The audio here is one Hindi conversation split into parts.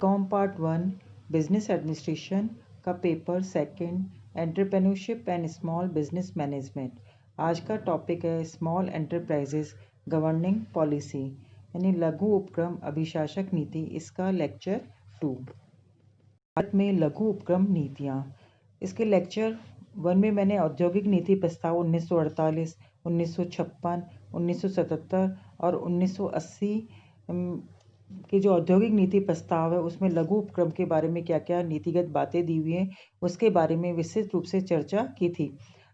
कॉम पार्ट 1 बिजनेस एडमिनिस्ट्रेशन का paper second entrepreneurship and small business management. आज का टॉपिक है स्मॉल एंटरप्राइजेस गवर्निंग पॉलिसी यानी लघु उपक्रम अभिशासक नीति। इसका लेक्चर 2 भारत में लघु उपक्रम नीतियाँ। इसके लेक्चर 1 में मैंने औद्योगिक नीति प्रस्ताव 1948, 1956, 1977 और 1980 की जो औद्योगिक नीति प्रस्ताव है उसमें लघु उपक्रम के बारे में क्या क्या नीतिगत बातें दी हुई हैं उसके बारे में विस्तृत रूप से चर्चा की थी।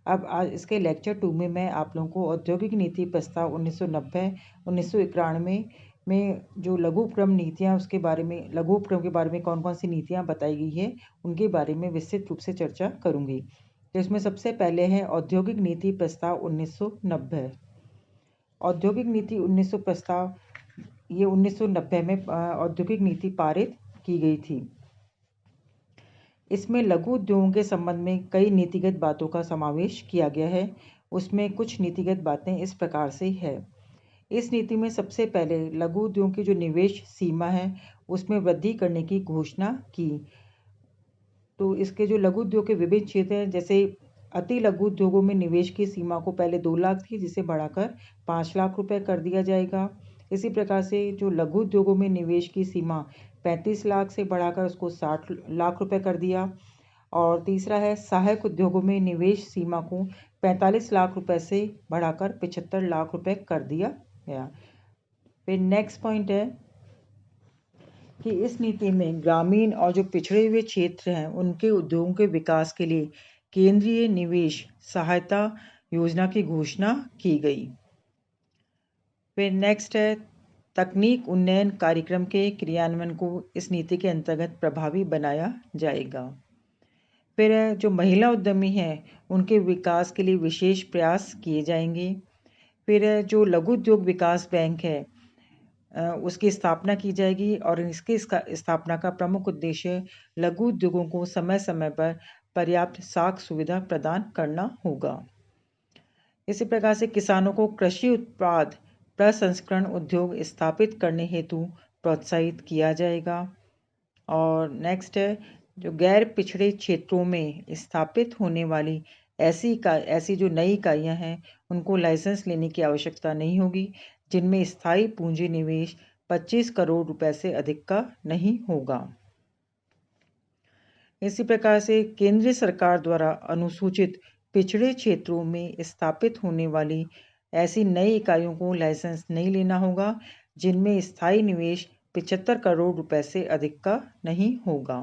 अब आज इसके लेक्चर 2 में मैं आप लोगों को औद्योगिक नीति प्रस्ताव 1990, 1991 में जो लघु उपक्रम नीतियाँ उसके बारे में लघु उपक्रम के बारे में कौन कौन सी नीतियाँ बताई गई है उनके बारे में विस्तृत रूप से चर्चा करूँगी। तो इसमें सबसे पहले है औद्योगिक नीति प्रस्ताव 1990। औद्योगिक नीति 1900 प्रस्ताव ये 1990 में औद्योगिक नीति पारित की गई थी। इसमें लघु उद्योगों के संबंध में कई नीतिगत बातों का समावेश किया गया है। उसमें कुछ नीतिगत बातें इस प्रकार से है। इस नीति में सबसे पहले लघु उद्योगों की जो निवेश सीमा है उसमें वृद्धि करने की घोषणा की। तो इसके जो लघु उद्योग के विभिन्न क्षेत्र हैं, जैसे अति लघु उद्योगों में निवेश की सीमा को पहले 2 लाख थी जिसे बढ़ाकर 5 लाख रुपए कर दिया जाएगा। इसी प्रकार से जो लघु उद्योगों में निवेश की सीमा 35 लाख से बढ़ाकर उसको 60 लाख रुपए कर दिया। और तीसरा है सहायक उद्योगों में निवेश सीमा को 45 लाख रुपए से बढ़ाकर 75 लाख रुपए कर दिया गया। फिर नेक्स्ट पॉइंट है कि इस नीति में ग्रामीण और जो पिछड़े हुए क्षेत्र हैं उनके उद्योगों के विकास के लिए केंद्रीय निवेश सहायता योजना की घोषणा की गई। फिर नेक्स्ट है तकनीक उन्नयन कार्यक्रम के क्रियान्वयन को इस नीति के अंतर्गत प्रभावी बनाया जाएगा। फिर जो महिला उद्यमी हैं उनके विकास के लिए विशेष प्रयास किए जाएंगे। फिर जो लघु उद्योग विकास बैंक है उसकी स्थापना की जाएगी और इसकी स्थापना का प्रमुख उद्देश्य लघु उद्योगों को समय समय पर पर्याप्त साख सुविधा प्रदान करना होगा। इसी प्रकार से किसानों को कृषि उत्पाद प्रसंस्करण उद्योग स्थापित करने हेतु प्रोत्साहित किया जाएगा। और नेक्स्ट है जो गैर पिछड़े क्षेत्रों में स्थापित होने वाली ऐसी जो नई इकाइयाँ हैं उनको लाइसेंस लेने की आवश्यकता नहीं होगी, जिनमें स्थायी पूंजी निवेश 25 करोड़ रुपए से अधिक का नहीं होगा। इसी प्रकार से केंद्र सरकार द्वारा अनुसूचित पिछड़े क्षेत्रों में स्थापित होने वाली ऐसी नई इकाइयों को लाइसेंस नहीं लेना होगा, जिनमें स्थायी निवेश 75 करोड़ रुपए से अधिक का नहीं होगा।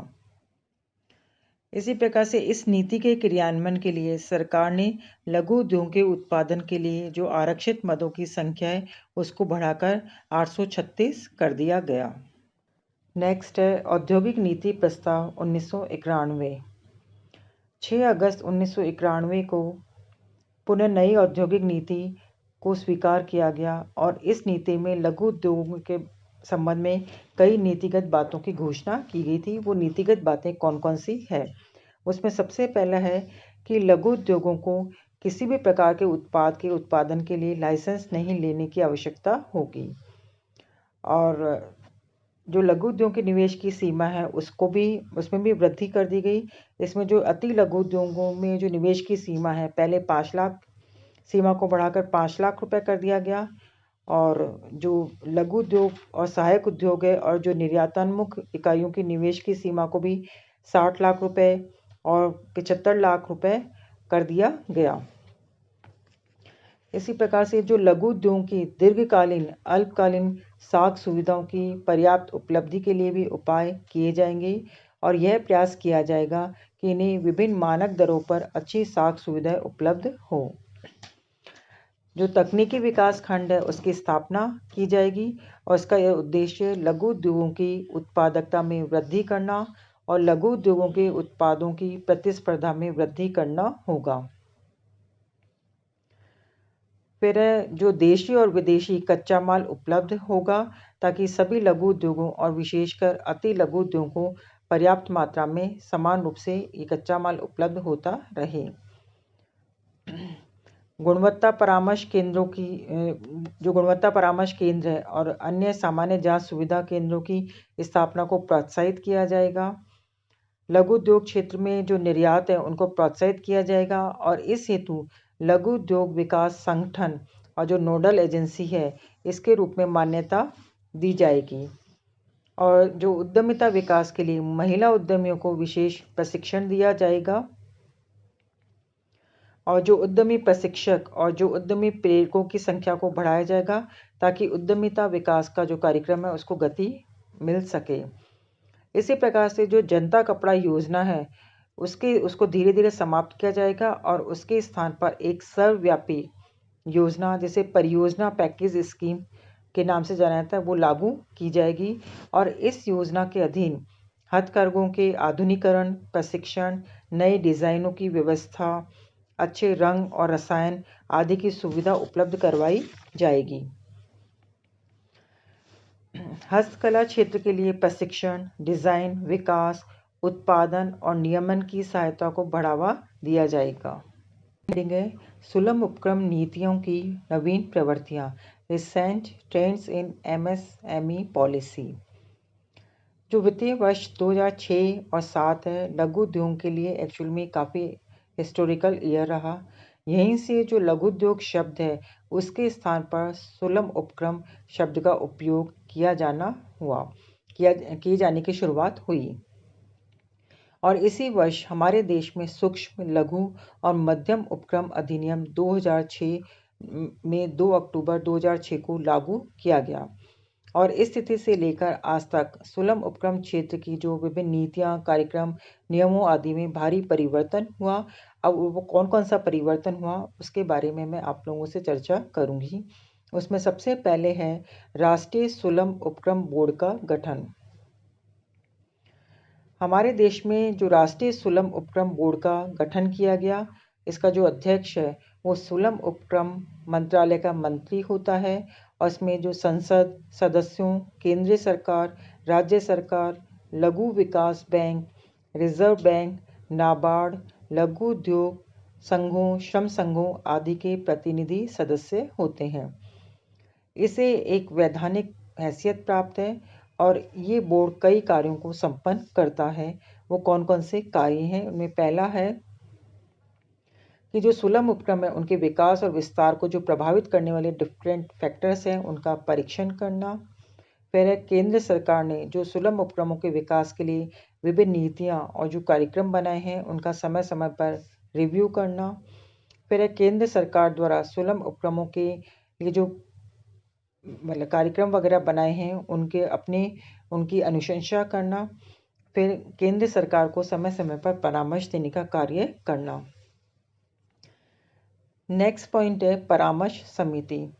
इसी प्रकार से इस नीति के क्रियान्वयन के लिए सरकार ने लघु उद्योगों के उत्पादन के लिए जो आरक्षित मदों की संख्या है उसको बढ़ाकर 836 कर दिया गया। नेक्स्ट है औद्योगिक नीति प्रस्ताव 1991। 6 अगस्त 1991 को पुनः नई औद्योगिक नीति को स्वीकार किया गया और इस नीति में लघु उद्योगों के संबंध में कई नीतिगत बातों की घोषणा की गई थी। वो नीतिगत बातें कौन कौन सी है उसमें सबसे पहला है कि लघु उद्योगों को किसी भी प्रकार के उत्पाद के उत्पादन के लिए लाइसेंस नहीं लेने की आवश्यकता होगी। और जो लघु उद्योग के निवेश की सीमा है उसमें भी वृद्धि कर दी गई। इसमें जो अति लघु उद्योगों में जो निवेश की सीमा है पहले 5 लाख सीमा को बढ़ाकर 5 लाख रुपए कर दिया गया। और जो लघु उद्योग और सहायक उद्योग है और जो निर्यातोन्मुख इकाइयों की निवेश की सीमा को भी 60 लाख रुपए और 75 लाख रुपए कर दिया गया। इसी प्रकार से जो लघु उद्योगों की दीर्घकालीन अल्पकालीन साख सुविधाओं की पर्याप्त उपलब्धि के लिए भी उपाय किए जाएंगे और यह प्रयास किया जाएगा कि इन्हें विभिन्न मानक दरों पर अच्छी साख सुविधाएं उपलब्ध हो। जो तकनीकी विकास खंड है उसकी स्थापना की जाएगी और इसका यह उद्देश्य लघु उद्योगों की उत्पादकता में वृद्धि करना और लघु उद्योगों के उत्पादों की प्रतिस्पर्धा में वृद्धि करना होगा। फिर जो देशी और विदेशी कच्चा माल उपलब्ध होगा ताकि सभी लघु उद्योगों और विशेषकर अति लघु उद्योगों को पर्याप्त मात्रा में समान रूप से ये कच्चा माल उपलब्ध होता रहे। गुणवत्ता परामर्श केंद्रों की जो गुणवत्ता परामर्श केंद्र है और अन्य सामान्य जांच सुविधा केंद्रों की स्थापना को प्रोत्साहित किया जाएगा। लघु उद्योग क्षेत्र में जो निर्यात है उनको प्रोत्साहित किया जाएगा और इस हेतु लघु उद्योग विकास संगठन और जो नोडल एजेंसी है इसके रूप में मान्यता दी जाएगी। और जो उद्यमिता विकास के लिए महिला उद्यमियों को विशेष प्रशिक्षण दिया जाएगा और जो उद्यमी प्रशिक्षक और जो उद्यमी प्रेरकों की संख्या को बढ़ाया जाएगा ताकि उद्यमिता विकास का जो कार्यक्रम है उसको गति मिल सके। इसी प्रकार से जो जनता कपड़ा योजना है उसको धीरे धीरे समाप्त किया जाएगा और उसके स्थान पर एक सर्वव्यापी योजना जिसे परियोजना पैकेज स्कीम के नाम से जाना जाता है वो लागू की जाएगी। और इस योजना के अधीन हथकरघों के आधुनिकीकरण, प्रशिक्षण, नए डिज़ाइनों की व्यवस्था, अच्छे रंग और रसायन आदि की सुविधा उपलब्ध करवाई जाएगी। हस्तकला क्षेत्र के लिए प्रशिक्षण, डिज़ाइन, विकास, उत्पादन और नियमन की सहायता को बढ़ावा दिया जाएगा। सुलभ उपक्रम नीतियों की नवीन प्रवृत्तियाँ, recent trends in MSME policy. जो वित्तीय वर्ष 2006 और 7 है लघु उद्योग के लिए एक्चुअल में काफ़ी हिस्टोरिकल ईयर रहा। यहीं से जो लघु उद्योग शब्द है उसके स्थान पर सुलभ उपक्रम शब्द का उपयोग किए जाने की शुरुआत हुई। और इसी वर्ष हमारे देश में सूक्ष्म, लघु और मध्यम उपक्रम अधिनियम 2006 में 2 अक्टूबर 2006 को लागू किया गया। और इस स्थिति से लेकर आज तक सुलभ उपक्रम क्षेत्र की जो विभिन्न नीतियाँ, कार्यक्रम, नियमों आदि में भारी परिवर्तन हुआ। अब वो कौन कौन सा परिवर्तन हुआ उसके बारे में मैं आप लोगों से चर्चा करूँगी। उसमें सबसे पहले है राष्ट्रीय सुलभ उपक्रम बोर्ड का गठन। हमारे देश में जो राष्ट्रीय सुलभ उपक्रम बोर्ड का गठन किया गया, इसका जो अध्यक्ष है वो सुलभ उपक्रम मंत्रालय का मंत्री होता है और इसमें जो संसद सदस्यों, केंद्रीय सरकार, राज्य सरकार, लघु विकास बैंक, रिजर्व बैंक, नाबार्ड, लघु उद्योग संघों, श्रम संघों आदि के प्रतिनिधि सदस्य होते हैं। इसे एक वैधानिक हैसियत प्राप्त है और ये बोर्ड कई कार्यों को संपन्न करता है। वो कौन कौन से कार्य हैं उनमें पहला है कि जो सुलभ उपक्रम है उनके विकास और विस्तार को जो प्रभावित करने वाले डिफरेंट फैक्टर्स हैं उनका परीक्षण करना। फिर है केंद्र सरकार ने जो सुलभ उपक्रमों के विकास के लिए विभिन्न नीतियाँ और जो कार्यक्रम बनाए हैं उनका समय समय पर रिव्यू करना। फिर है केंद्र सरकार द्वारा सुलभ उपक्रमों के लिए जो मतलब कार्यक्रम वगैरह बनाए हैं उनकी अनुशंसा करना। फिर केंद्र सरकार को समय समय पर परामर्श देने का कार्य करना। नेक्स्ट पॉइंट है परामर्श समिति।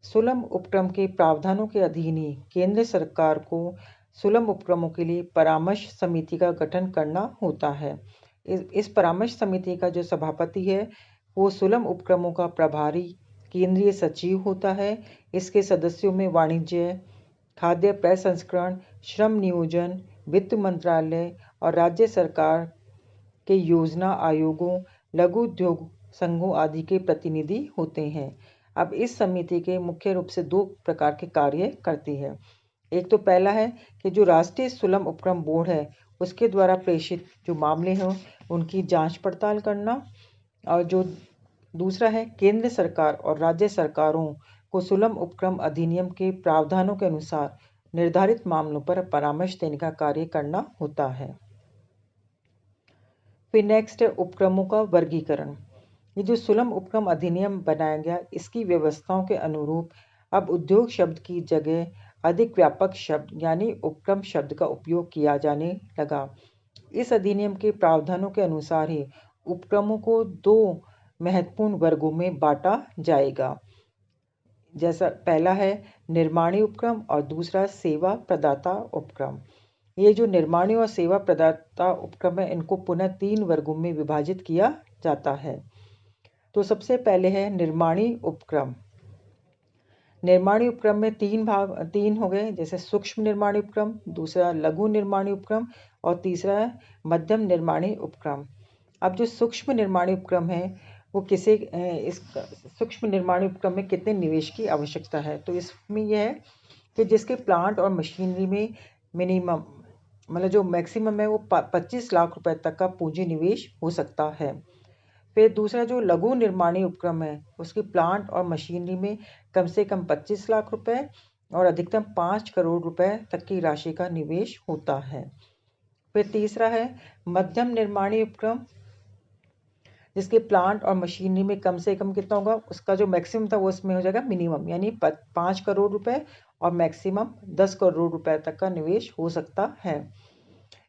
सुलभ उपक्रम के प्रावधानों के अधीन ही केंद्र सरकार को सुलभ उपक्रमों के लिए परामर्श समिति का गठन करना होता है। इस परामर्श समिति का जो सभापति है वो सुलभ उपक्रमों का प्रभारी केंद्रीय सचिव होता है। इसके सदस्यों में वाणिज्य, खाद्य प्रसंस्करण, श्रम नियोजन, वित्त मंत्रालय और राज्य सरकार के योजना आयोगों, लघु उद्योग संघों आदि के प्रतिनिधि होते हैं। अब इस समिति के मुख्य रूप से 2 प्रकार के कार्य करती है। एक तो पहला है कि जो राष्ट्रीय सुलभ उपक्रम बोर्ड है उसके द्वारा प्रेषित जो मामले हैं उनकी जांच पड़ताल करना। और जो दूसरा है केंद्र सरकार और राज्य सरकारों को सुलभ उपक्रम अधिनियम के प्रावधानों के अनुसार निर्धारित मामलों पर परामर्श देने का कार्य करना होता है। फिर नेक्स्ट है उपक्रमों का वर्गीकरण। ये जो सुलभ उपक्रम अधिनियम बनाया गया इसकी व्यवस्थाओं के अनुरूप अब उद्योग शब्द की जगह अधिक व्यापक शब्द यानी उपक्रम शब्द का उपयोग किया जाने लगा। इस अधिनियम के प्रावधानों के अनुसार ही उपक्रमों को 2 महत्वपूर्ण वर्गों में बांटा जाएगा। जैसा पहला है निर्माणी उपक्रम और दूसरा सेवा प्रदाता उपक्रम। ये जो निर्माणी और सेवा प्रदाता उपक्रम है इनको पुनः 3 वर्गों में विभाजित किया जाता है। तो सबसे पहले है निर्माणी उपक्रम। निर्माणी उपक्रम में 3 हो गए, जैसे सूक्ष्म निर्माणी उपक्रम, दूसरा लघु निर्माणी उपक्रम और तीसरा है मध्यम निर्माणी उपक्रम। अब जो सूक्ष्म निर्माणी उपक्रम है वो किसे इस सूक्ष्म निर्माणी उपक्रम में कितने निवेश की आवश्यकता है। तो इसमें यह है कि जिसके प्लांट और मशीनरी में मिनिमम मतलब जो मैक्सिमम है वो 25 लाख रुपए तक का पूंजी निवेश हो सकता है। फिर दूसरा जो लघु निर्माणी उपक्रम है उसकी प्लांट और मशीनरी में कम से कम 25 लाख रुपए और अधिकतम 5 करोड़ रुपए तक की राशि का निवेश होता है। फिर तीसरा है मध्यम निर्माणी उपक्रम, जिसके प्लांट और मशीनरी में कम से कम कितना होगा, उसका जो मैक्सिमम था वो इसमें हो जाएगा मिनिमम, यानी 5 करोड़ रुपए और मैक्सिमम 10 करोड़ रुपए तक का निवेश हो सकता है।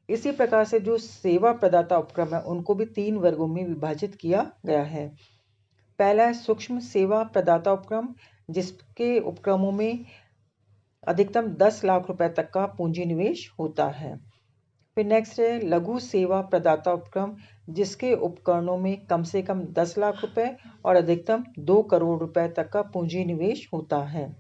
इसी प्रकार से जो सेवा प्रदाता उपक्रम है उनको भी 3 वर्गों में विभाजित किया गया है। पहला है सूक्ष्म सेवा प्रदाता उपक्रम, जिसके उपक्रमों में अधिकतम 10 लाख रुपए तक का पूंजी निवेश होता है। फिर नेक्स्ट है लघु सेवा प्रदाता उपक्रम, जिसके उपकरणों में कम से कम 10 लाख रुपए और अधिकतम 2 करोड़ रुपए तक का पूंजी निवेश होता है।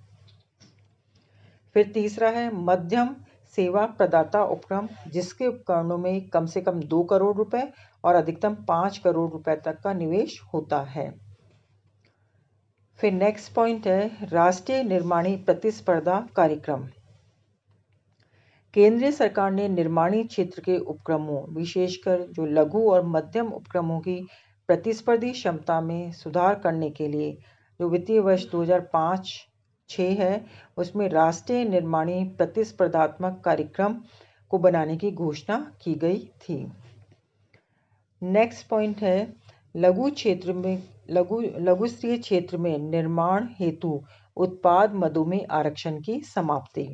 फिर तीसरा है मध्यम सेवा प्रदाता उपक्रम, जिसके उपकरणों में कम से कम 2 करोड़ रुपए और अधिकतम 5 करोड़ रुपए तक का निवेश होता है। फिर नेक्स्ट पॉइंट है राष्ट्रीय निर्माणी प्रतिस्पर्धा कार्यक्रम। केंद्रीय सरकार ने निर्माणी क्षेत्र के उपक्रमों, विशेषकर जो लघु और मध्यम उपक्रमों की प्रतिस्पर्धी क्षमता में सुधार करने के लिए जो वित्तीय वर्ष 2005-06 है उसमें राष्ट्रीय निर्माणी प्रतिस्पर्धात्मक कार्यक्रम को बनाने की घोषणा की गई थी। नेक्स्ट पॉइंट है लघु स्तरीय क्षेत्र में निर्माण हेतु उत्पाद मदों में आरक्षण की समाप्ति।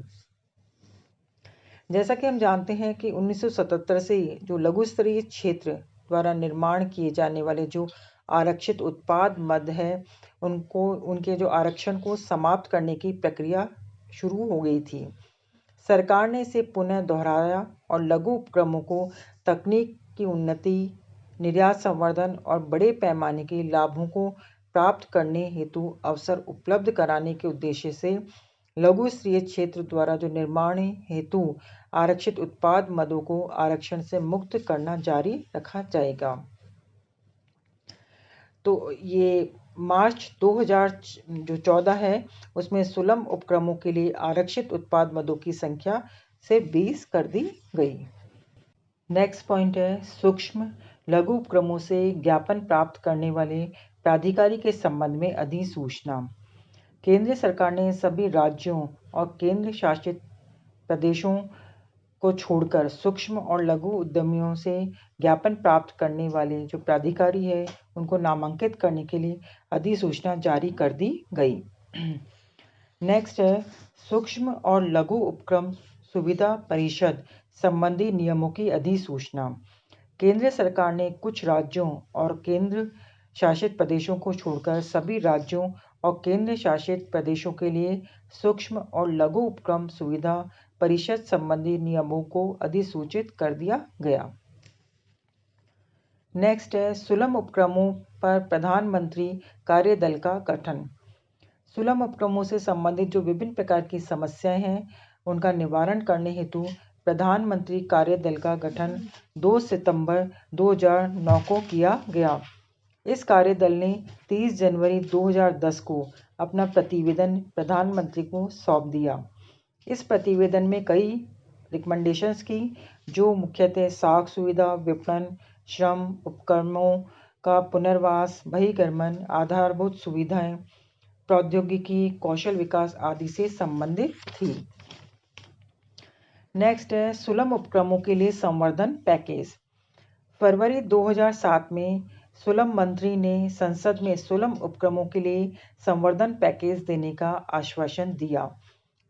जैसा कि हम जानते हैं कि 1977 से जो लघु स्तरीय क्षेत्र द्वारा निर्माण किए जाने वाले जो आरक्षित उत्पाद मद है उनके जो आरक्षण को समाप्त करने की प्रक्रिया शुरू हो गई थी। सरकार ने इसे पुनः दोहराया और लघु उपक्रमों को तकनीक की उन्नति, निर्यात संवर्धन और बड़े पैमाने के लाभों को प्राप्त करने हेतु अवसर उपलब्ध कराने के उद्देश्य से लघु स्तरीय क्षेत्र द्वारा जो निर्माण हेतु आरक्षित उत्पाद मदों को आरक्षण से मुक्त करना जारी रखा जाएगा। तो ये मार्च 2014 है उसमें सुलम उपक्रमों के लिए आरक्षित उत्पाद मदों की संख्या से 20 कर दी गई। नेक्स्ट पॉइंट है सूक्ष्म लघु उपक्रमों से ज्ञापन प्राप्त करने वाले प्राधिकारी के संबंध में अधिसूचना। केंद्र सरकार ने सभी राज्यों और केंद्र शासित प्रदेशों को छोड़कर सूक्ष्म और लघु उद्यमियों से ज्ञापन प्राप्त करने वाले जो प्राधिकारी है उनको नामांकित करने के लिए अधिसूचना जारी कर दी गई। नेक्स्ट है सूक्ष्म और लघु उपक्रम सुविधा परिषद संबंधी नियमों की अधिसूचना। केंद्र सरकार ने कुछ राज्यों और केंद्र शासित प्रदेशों को छोड़कर सभी राज्यों और केंद्र शासित प्रदेशों के लिए सूक्ष्म और लघु उपक्रम सुविधा परिषद संबंधी नियमों को अधिसूचित कर दिया गया। नेक्स्ट है सुलम उपक्रमों पर प्रधानमंत्री कार्यदल का गठन। सुलम उपक्रमों से संबंधित जो विभिन्न प्रकार की समस्याएं हैं उनका निवारण करने हेतु प्रधानमंत्री कार्यदल का गठन 2 सितंबर 2009 को किया गया। इस कार्यदल ने 30 जनवरी 2010 को अपना प्रतिवेदन प्रधानमंत्री को सौंप दिया। इस प्रतिवेदन में कई रिकमेंडेशंस की जो मुख्यतः साख सुविधा, विपणन, श्रम, उपक्रमों का पुनर्वास, बहिर्गमन, आधारभूत सुविधाएं, प्रौद्योगिकी, कौशल विकास आदि से संबंधित थी। नेक्स्ट है सुलम उपक्रमों के लिए संवर्धन पैकेज। फरवरी 2007 में सुलम मंत्री ने संसद में सुलम उपक्रमों के लिए संवर्धन पैकेज देने का आश्वासन दिया।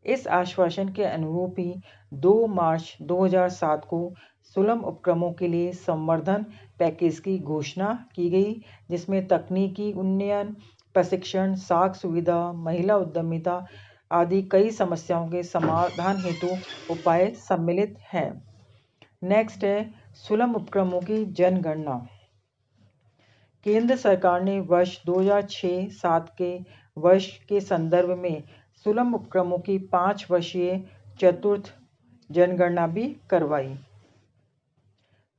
इस आश्वासन के अनुरूप ही 2 मार्च 2007 को सुलम उपक्रमों के लिए संवर्धन पैकेज की घोषणा की गई, जिसमें तकनीकी उन्नयन, प्रशिक्षण, साख सुविधा, महिला उद्यमिता आदि कई समस्याओं के समाधान हेतु उपाय सम्मिलित हैं। नेक्स्ट है सुलम उपक्रमों की जनगणना। केंद्र सरकार ने वर्ष 2006-07 के वर्ष के संदर्भ में सुलम उपक्रमों की 5 वर्षीय चतुर्थ जनगणना भी करवाई।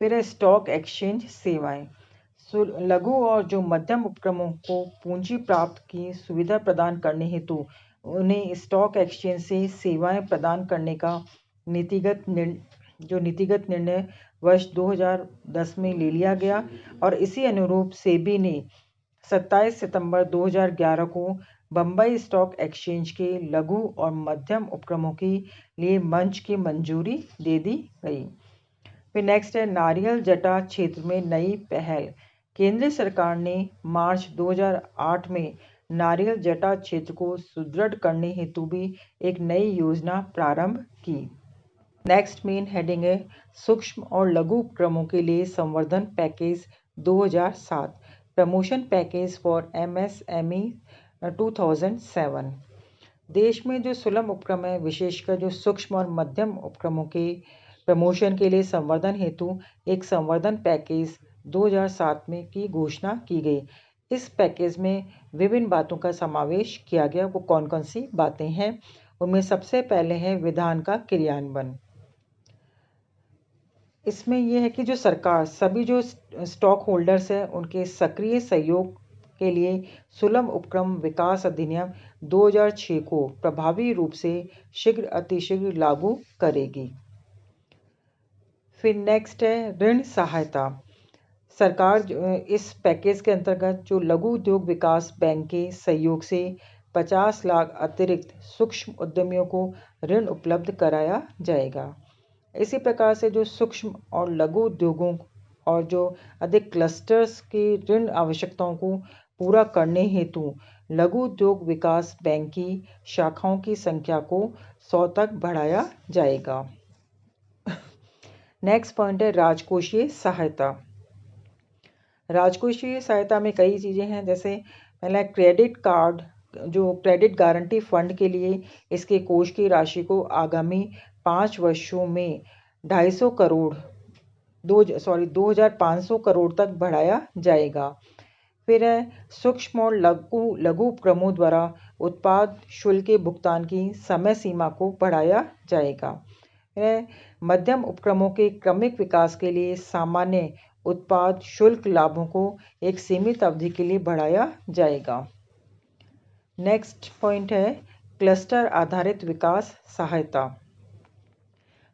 फिर है स्टॉक एक्सचेंज सेवाएं। लघु और जो मध्यम उपक्रमों को पूंजी प्राप्त की सुविधा प्रदान करने हेतु उन्हें स्टॉक एक्सचेंज से सेवाएं प्रदान करने का नीतिगत निर्णय वर्ष 2010 में ले लिया गया और इसी अनुरूप सेबी ने 27 सितंबर 2011 को बम्बई स्टॉक एक्सचेंज के लघु और मध्यम उपक्रमों के लिए मंच की मंजूरी दे दी गई। फिर नेक्स्ट है नारियल जटा क्षेत्र में नई पहल। केंद्र सरकार ने मार्च 2008 में नारियल जटा क्षेत्र को सुदृढ़ करने हेतु भी एक नई योजना प्रारंभ की। नेक्स्ट मेन हेडिंग है सूक्ष्म और लघु उपक्रमों के लिए संवर्धन package 2007 promotion package for MSME 2007। देश में जो सुलभ उपक्रम है विशेषकर जो सूक्ष्म और मध्यम उपक्रमों के प्रमोशन के लिए संवर्धन हेतु एक संवर्धन पैकेज 2007 में की घोषणा की गई। इस पैकेज में विभिन्न बातों का समावेश किया गया। वो कौन कौन सी बातें हैं उनमें सबसे पहले है विधान का क्रियान्वयन। इसमें यह है कि जो सरकार सभी जो स्टॉक होल्डर्स हैं उनके सक्रिय सहयोग के लिए सुलभ उपक्रम विकास अधिनियम 2006 को प्रभावी रूप से शीघ्र अतिशीघ्र लागू करेगी। फिर नेक्स्ट है ऋण सहायता। सरकार इस पैकेज के अंतर्गत जो लघु उद्योग विकास बैंक के सहयोग से 50 लाख अतिरिक्त सूक्ष्म उद्यमियों को ऋण उपलब्ध कराया जाएगा। इसी प्रकार से जो सूक्ष्म और लघु उद्योगों और जो अधिक क्लस्टर्स की ऋण आवश्यकताओं को पूरा करने हेतु लघु उद्योग विकास बैंक की शाखाओं की संख्या को 100 तक बढ़ाया जाएगा। नेक्स्ट पॉइंट है राजकोषीय सहायता। राजकोषीय सहायता में कई चीज़ें हैं, जैसे पहला क्रेडिट कार्ड जो क्रेडिट गारंटी फंड के लिए इसके कोष की राशि को आगामी 5 वर्षों में 2,500 करोड़ तक बढ़ाया जाएगा। फिर है सूक्ष्म और लघु उपक्रमों द्वारा उत्पाद शुल्क के भुगतान की समय सीमा को बढ़ाया जाएगा। मध्यम उपक्रमों के क्रमिक विकास के लिए सामान्य उत्पाद शुल्क लाभों को एक सीमित अवधि के लिए बढ़ाया जाएगा। नेक्स्ट पॉइंट है क्लस्टर आधारित विकास सहायता।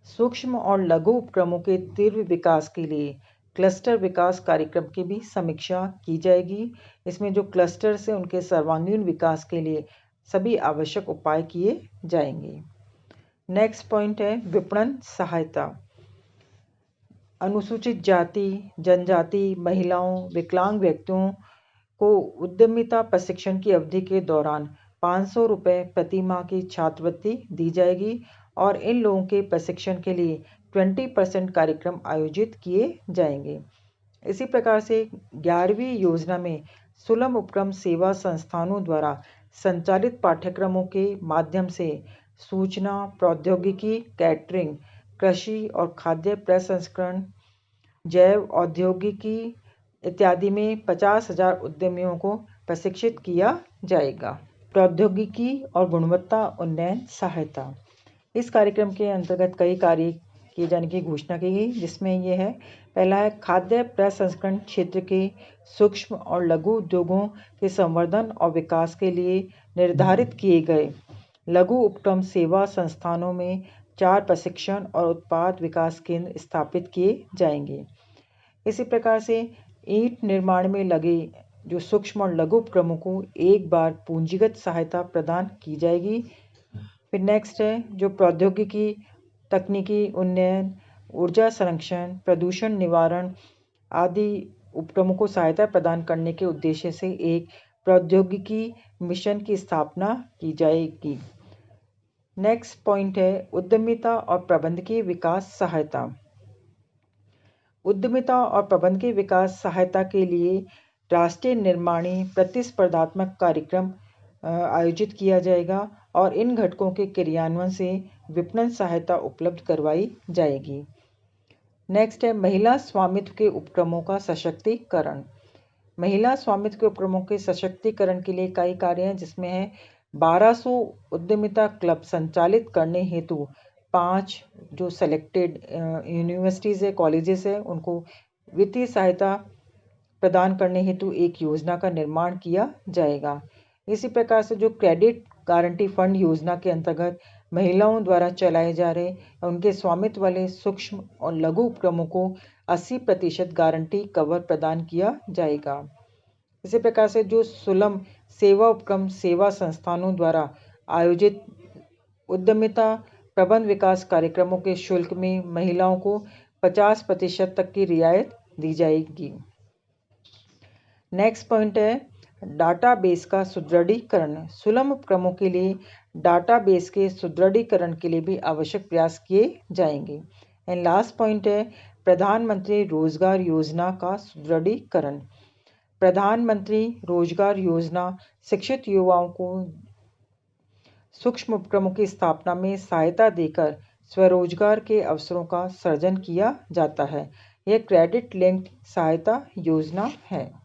सूक्ष्म और लघु उपक्रमों के तीव्र विकास के लिए क्लस्टर विकास कार्यक्रम की भी समीक्षा की जाएगी। इसमें जो क्लस्टर से उनके सर्वांगीण विकास के लिए सभी आवश्यक उपाय किए जाएंगे। नेक्स्ट पॉइंट है विपणन सहायता। अनुसूचित जाति, जनजाति, महिलाओं, विकलांग व्यक्तियों को उद्यमिता प्रशिक्षण की अवधि के दौरान 500 रुपये प्रति माह की छात्रवृत्ति दी जाएगी और इन लोगों के प्रशिक्षण के लिए 20% कार्यक्रम आयोजित किए जाएंगे। इसी प्रकार से 11वीं योजना में सुलभ उपक्रम सेवा संस्थानों द्वारा संचालित पाठ्यक्रमों के माध्यम से सूचना प्रौद्योगिकी, कैटरिंग, कृषि और खाद्य प्रसंस्करण, जैव औद्योगिकी इत्यादि में 50,000 उद्यमियों को प्रशिक्षित किया जाएगा। प्रौद्योगिकी और गुणवत्ता उन्नयन सहायता। इस कार्यक्रम के अंतर्गत कई कार्य किए जाने की घोषणा की गई, जिसमें यह है पहला है खाद्य प्रसंस्करण क्षेत्र के सूक्ष्म और लघु उद्योगों के संवर्धन और विकास के लिए निर्धारित किए गए लघु उपक्रम सेवा संस्थानों में 4 प्रशिक्षण और उत्पाद विकास केंद्र स्थापित किए जाएंगे। इसी प्रकार से ईंट निर्माण में लगे जो सूक्ष्म और लघु उपक्रमों को एक बार पूंजीगत सहायता प्रदान की जाएगी। फिर नेक्स्ट है जो प्रौद्योगिकी, तकनीकी उन्नयन, ऊर्जा संरक्षण, प्रदूषण निवारण आदि उपक्रमों को सहायता प्रदान करने के उद्देश्य से एक प्रौद्योगिकी मिशन की स्थापना की जाएगी। नेक्स्ट पॉइंट है उद्यमिता और प्रबंधकीय विकास सहायता। उद्यमिता और प्रबंधकीय विकास सहायता के लिए राष्ट्रीय निर्माणी प्रतिस्पर्धात्मक कार्यक्रम आयोजित किया जाएगा और इन घटकों के क्रियान्वयन से विपणन सहायता उपलब्ध करवाई जाएगी। नेक्स्ट है महिला स्वामित्व के उपक्रमों का सशक्तिकरण। महिला स्वामित्व के उपक्रमों के सशक्तिकरण के लिए कई कार्य हैं, जिसमें है 1200 उद्यमिता क्लब संचालित करने हेतु 5 जो सेलेक्टेड यूनिवर्सिटीज़ है, कॉलेजेस है, उनको वित्तीय सहायता प्रदान करने हेतु एक योजना का निर्माण किया जाएगा। इसी प्रकार से जो क्रेडिट गारंटी फंड योजना के अंतर्गत महिलाओं द्वारा चलाए जा रहे उनके स्वामित्व वाले सूक्ष्म और लघु उपक्रमों को 80% गारंटी कवर प्रदान किया जाएगा। इसी प्रकार से जो सुलभ सेवा उपक्रम सेवा संस्थानों द्वारा आयोजित उद्यमिता प्रबंध विकास कार्यक्रमों के शुल्क में महिलाओं को 50% तक की रियायत दी जाएगी। नेक्स्ट पॉइंट है डाटाबेस का सुदृढ़ीकरण। सुलभ उपक्रमों के लिए डाटाबेस के सुदृढ़ीकरण के लिए भी आवश्यक प्रयास किए जाएंगे। एंड लास्ट पॉइंट है प्रधानमंत्री रोजगार योजना का सुदृढ़ीकरण। प्रधानमंत्री रोजगार योजना शिक्षित युवाओं को सूक्ष्म उपक्रमों की स्थापना में सहायता देकर स्वरोजगार के अवसरों का सृजन किया जाता है। यह क्रेडिट लिंक्ड सहायता योजना है।